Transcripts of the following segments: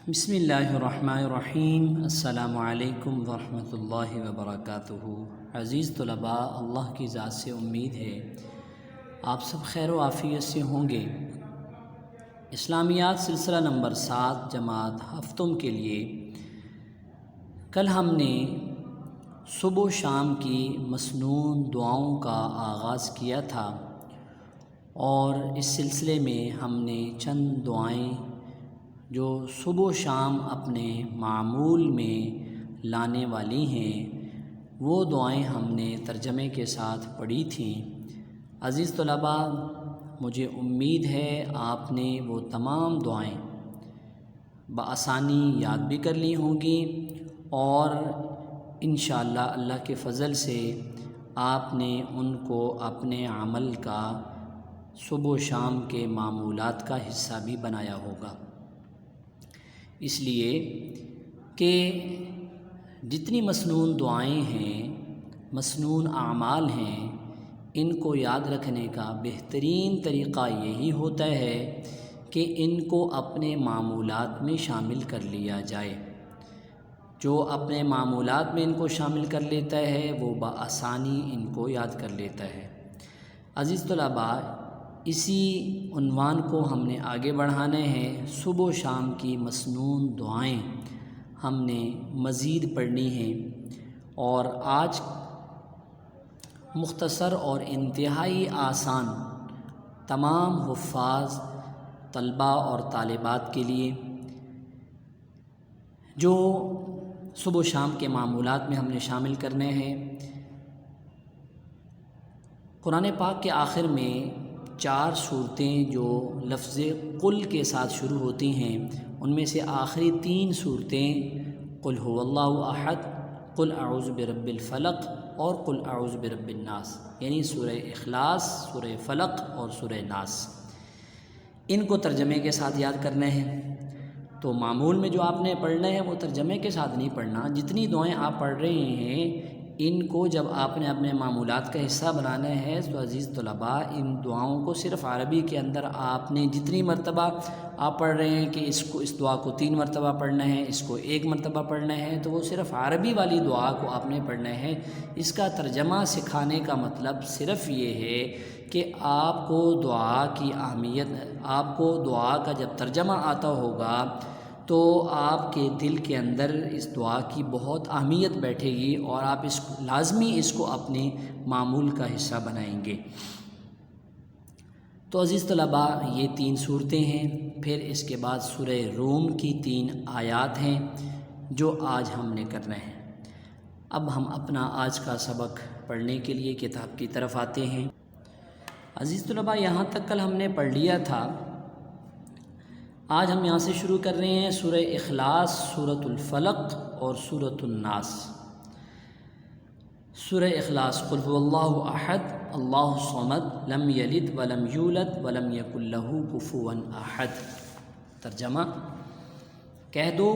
بسم اللہ الرحمن الرحیم۔ السلام علیکم ورحمۃ اللہ وبرکاتہ۔ عزیز طلباء، اللہ کی ذات سے امید ہے آپ سب خیر و عافیت سے ہوں گے۔ اسلامیات سلسلہ نمبر 7 جماعت ہفتم کے لیے کل ہم نے صبح و شام کی مسنون دعاؤں کا آغاز کیا تھا، اور اس سلسلے میں ہم نے چند دعائیں جو صبح و شام اپنے معمول میں لانے والی ہیں وہ دعائیں ہم نے ترجمے کے ساتھ پڑھی تھیں۔ عزیز طلباء، مجھے امید ہے آپ نے وہ تمام دعائیں بآسانی یاد بھی کر لی ہوں گی، اور انشاءاللہ اللہ کے فضل سے آپ نے ان کو اپنے عمل کا صبح و شام کے معمولات کا حصہ بھی بنایا ہوگا۔ اس لیے کہ جتنی مسنون دعائیں ہیں، مسنون اعمال ہیں، ان کو یاد رکھنے کا بہترین طریقہ یہی ہوتا ہے کہ ان کو اپنے معمولات میں شامل کر لیا جائے۔ جو اپنے معمولات میں ان کو شامل کر لیتا ہے وہ بآسانی ان کو یاد کر لیتا ہے۔ عزیز طلباء، اسی عنوان کو ہم نے آگے بڑھانے ہیں۔ صبح و شام کی مسنون دعائیں ہم نے مزید پڑھنی ہیں، اور آج مختصر اور انتہائی آسان تمام حفاظ طلباء اور طالبات کے لیے جو صبح و شام کے معمولات میں ہم نے شامل کرنے ہیں۔ قرآن پاک کے آخر میں 4 صورتیں جو لفظ قل کے ساتھ شروع ہوتی ہیں، ان میں سے آخری 3 صورتیں قل هو اللہ احد، قل اعوذ برب الفلق اور قل اعوذ برب الناس، یعنی سورہ اخلاص، سورہ فلق اور سورہ ناس، ان کو ترجمے کے ساتھ یاد کرنے ہیں۔ تو معمول میں جو آپ نے پڑھنا ہے وہ ترجمے کے ساتھ نہیں پڑھنا۔ جتنی دعائیں آپ پڑھ رہے ہیں ان کو جب آپ نے اپنے معمولات کا حصہ بنانا ہے تو عزیز طلباء، ان دعاؤں کو صرف عربی کے اندر آپ نے جتنی مرتبہ آپ پڑھ رہے ہیں کہ اس دعا کو 3 مرتبہ پڑھنا ہے، اس کو 1 مرتبہ پڑھنا ہے، تو وہ صرف عربی والی دعا کو آپ نے پڑھنا ہے۔ اس کا ترجمہ سکھانے کا مطلب صرف یہ ہے کہ آپ کو دعا کی اہمیت، آپ کو دعا کا جب ترجمہ آتا ہوگا تو آپ کے دل کے اندر اس دعا کی بہت اہمیت بیٹھے گی، اور آپ لازمی اس کو اپنے معمول کا حصہ بنائیں گے۔ تو عزیز طلباء، یہ 3 صورتیں ہیں۔ پھر اس کے بعد سورہ روم کی 3 آیات ہیں جو آج ہم نے کرنا ہے۔ اب ہم اپنا آج کا سبق پڑھنے کے لیے کتاب کی طرف آتے ہیں۔ عزیز طلباء، یہاں تک کل ہم نے پڑھ لیا تھا۔ آج ہم یہاں سے شروع کر رہے ہیں سورہ اخلاص، سورۃ الفلق اور سورۃ الناس۔ سورہ اخلاص، قل هو اللہ احد اللہ الصمد لم یلد ولم یولد ولم یکن لہ کفوا احد۔ ترجمہ: کہہ دو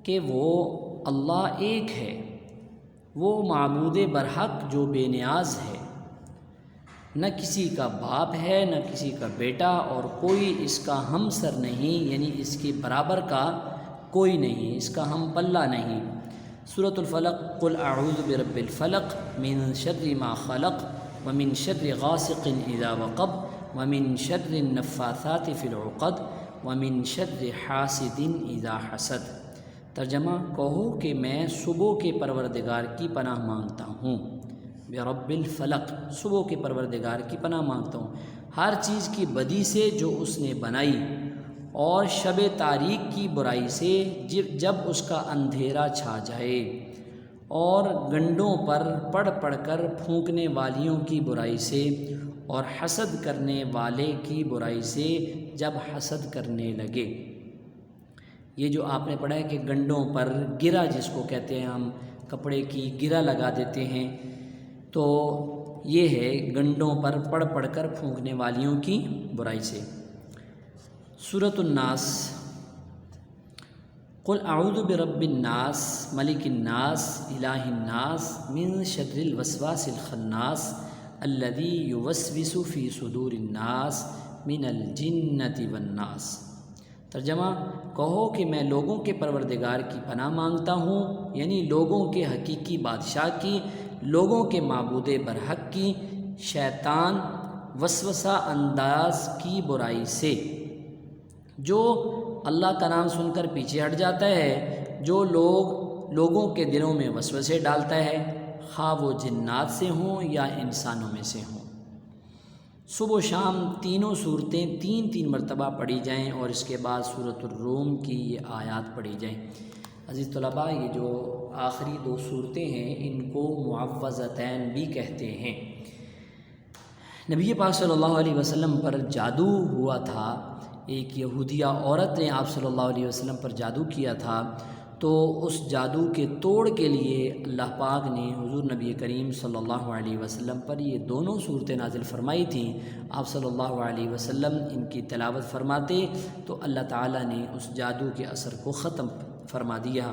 کہ وہ اللہ ایک ہے، وہ معبود برحق جو بے نیاز ہے، نہ کسی کا باپ ہے نہ کسی کا بیٹا، اور کوئی اس کا ہمسر نہیں، یعنی اس کے برابر کا کوئی نہیں، اس کا ہم پلہ نہیں۔ سورۃ الفلق، قل اعوذ برب الفلق من شر ما خلق ومن شر غاسق اذا وقب ومن شر النفاثات فی العقد ومن شر حاسد اذا حسد۔ ترجمہ: کہو کہ میں صبح کے پروردگار کی پناہ مانگتا ہوں، برب الفلق، صبح کے پروردگار کی پناہ مانگتا ہوں، ہر چیز کی بدی سے جو اس نے بنائی، اور شب تاریک کی برائی سے جب اس کا اندھیرا چھا جائے، اور گنڈوں پر پڑھ پڑھ کر پھونکنے والیوں کی برائی سے، اور حسد کرنے والے کی برائی سے جب حسد کرنے لگے۔ یہ جو آپ نے پڑھا ہے کہ گنڈوں پر گرہ، جس کو کہتے ہیں ہم کپڑے کی گرہ لگا دیتے ہیں، تو یہ ہے گنڈوں پر پڑھ پڑھ کر پھونکنے والیوں کی برائی سے۔ سورۃ الناس، قل اعوذ برب الناس ملک الناس الہ الناس من شر الوسواس الخناس الذی یوسوس فی صدور الناس من الجنۃ والناس۔ ترجمہ، کہو کہ میں لوگوں کے پروردگار کی پناہ مانگتا ہوں، یعنی لوگوں کے حقیقی بادشاہ کی، لوگوں کے معبود برحق کی، شیطان وسوسہ انداز کی برائی سے، جو اللہ کا نام سن کر پیچھے ہٹ جاتا ہے، جو لوگوں کے دلوں میں وسوسے ڈالتا ہے، خواہ وہ جنات سے ہوں یا انسانوں میں سے ہوں۔ صبح و شام تینوں صورتیں تین مرتبہ پڑھی جائیں اور اس کے بعد سورۃ الروم کی یہ آیات پڑھی جائیں۔ عزیز طلباء، یہ جو آخری 2 صورتیں ہیں ان کو معوذتین بھی کہتے ہیں۔ نبی پاک صلی اللہ علیہ وسلم پر جادو ہوا تھا، ایک یہودیہ عورت نے آپ صلی اللہ علیہ وسلم پر جادو کیا تھا، تو اس جادو کے توڑ کے لیے اللہ پاک نے حضور نبی کریم صلی اللہ علیہ وسلم پر یہ دونوں صورتیں نازل فرمائی تھیں۔ آپ صلی اللہ علیہ وسلم ان کی تلاوت فرماتے تو اللہ تعالیٰ نے اس جادو کے اثر کو ختم فرما دیا۔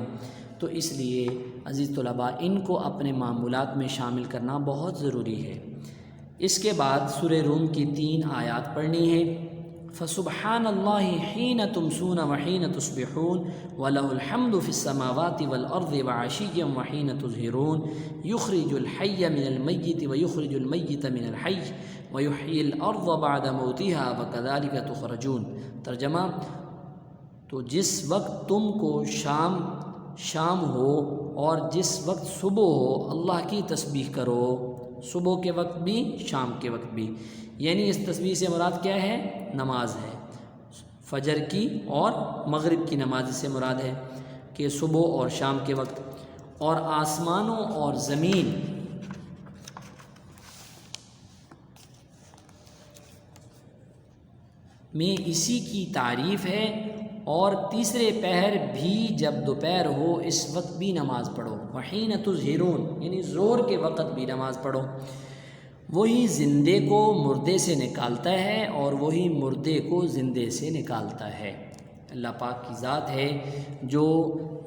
تو اس لیے عزیز طلباء، ان کو اپنے معمولات میں شامل کرنا بہت ضروری ہے۔ اس کے بعد سورہ روم کی 3 آیات پڑھنی ہے۔ فسبحان اللہ حین تمسون وحین تصبحون وله الحمد فی السماوات والارض وعشیا وحین تظہرون یخرج الحی من المیت ویخرج المیت من الحی ویحیی الارض بعد موتها وکذالک تخرجون۔ ترجمہ، تو جس وقت تم کو شام ہو اور جس وقت صبح ہو اللہ کی تسبیح کرو، صبح کے وقت بھی شام کے وقت بھی، یعنی اس تسبیح سے مراد کیا ہے؟ نماز ہے، فجر کی اور مغرب کی نماز سے مراد ہے کہ صبح اور شام کے وقت، اور آسمانوں اور زمین میں اسی کی تعریف ہے، اور تیسرے پہر بھی جب دوپہر ہو اس وقت بھی نماز پڑھو، وحین تظہرون یعنی زور کے وقت بھی نماز پڑھو۔ وہی زندے کو مردے سے نکالتا ہے اور وہی مردے کو زندے سے نکالتا ہے۔ اللہ پاک کی ذات ہے جو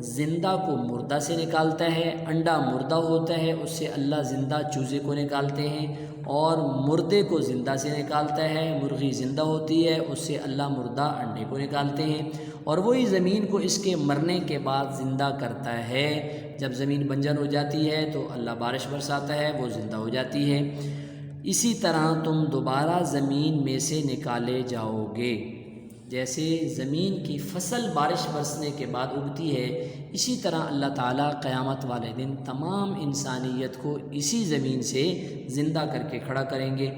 زندہ کو مردہ سے نکالتا ہے، انڈا مردہ ہوتا ہے اس سے اللہ زندہ چوزے کو نکالتے ہیں، اور مردے کو زندہ سے نکالتا ہے، مرغی زندہ ہوتی ہے اس سے اللہ مردہ انڈے کو نکالتے ہیں، اور وہی زمین کو اس کے مرنے کے بعد زندہ کرتا ہے۔ جب زمین بنجر ہو جاتی ہے تو اللہ بارش برساتا ہے، وہ زندہ ہو جاتی ہے۔ اسی طرح تم دوبارہ زمین میں سے نکالے جاؤ گے، جیسے زمین کی فصل بارش برسنے کے بعد اگتی ہے، اسی طرح اللہ تعالیٰ قیامت والے دن تمام انسانیت کو اسی زمین سے زندہ کر کے کھڑا کریں گے۔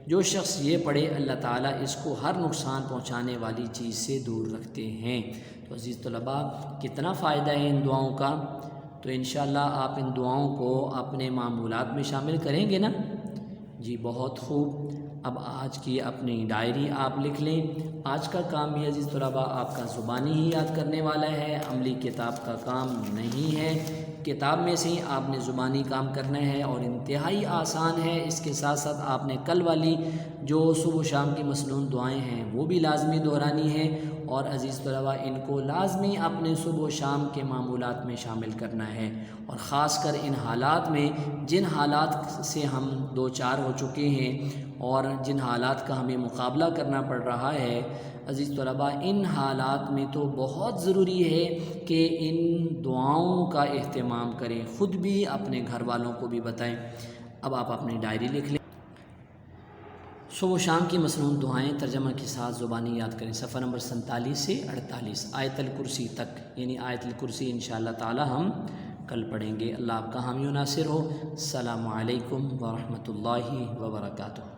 جو شخص یہ پڑھے اللہ تعالیٰ اس کو ہر نقصان پہنچانے والی چیز سے دور رکھتے ہیں۔ تو عزیز طلباء، کتنا فائدہ ہے ان دعاؤں کا، تو انشاءاللہ آپ ان دعاؤں کو اپنے معمولات میں شامل کریں گے نا؟ جی بہت خوب۔ اب آج کی اپنی ڈائری آپ لکھ لیں۔ آج کا کام بھی عزیز طلباء آپ کا زبانی ہی یاد کرنے والا ہے، عملی کتاب کا کام نہیں ہے۔ کتاب میں سے ہی آپ نے زبانی کام کرنا ہے اور انتہائی آسان ہے۔ اس کے ساتھ ساتھ آپ نے کل والی جو صبح و شام کی مسنون دعائیں ہیں وہ بھی لازمی دہرانی ہے، اور عزیز طلباء ان کو لازمی اپنے صبح و شام کے معمولات میں شامل کرنا ہے، اور خاص کر ان حالات میں جن حالات سے ہم دو چار ہو چکے ہیں اور جن حالات کا ہمیں مقابلہ کرنا پڑ رہا ہے، عزیز طلباء ان حالات میں تو بہت ضروری ہے کہ ان دعاؤں کا اہتمام کریں، خود بھی اپنے گھر والوں کو بھی بتائیں۔ اب آپ اپنی ڈائری لکھ لیں۔ صبح و شام کی مسنون دعائیں ترجمہ کے ساتھ زبانی یاد کریں۔ صفحہ نمبر 47 سے 48 آیت الکرسی تک، یعنی آیت الکرسی انشاءاللہ تعالی ہم کل پڑھیں گے۔ اللہ آپ کا حامی و ناصر ہو۔ السلام علیکم ورحمۃ اللہ وبرکاتہ۔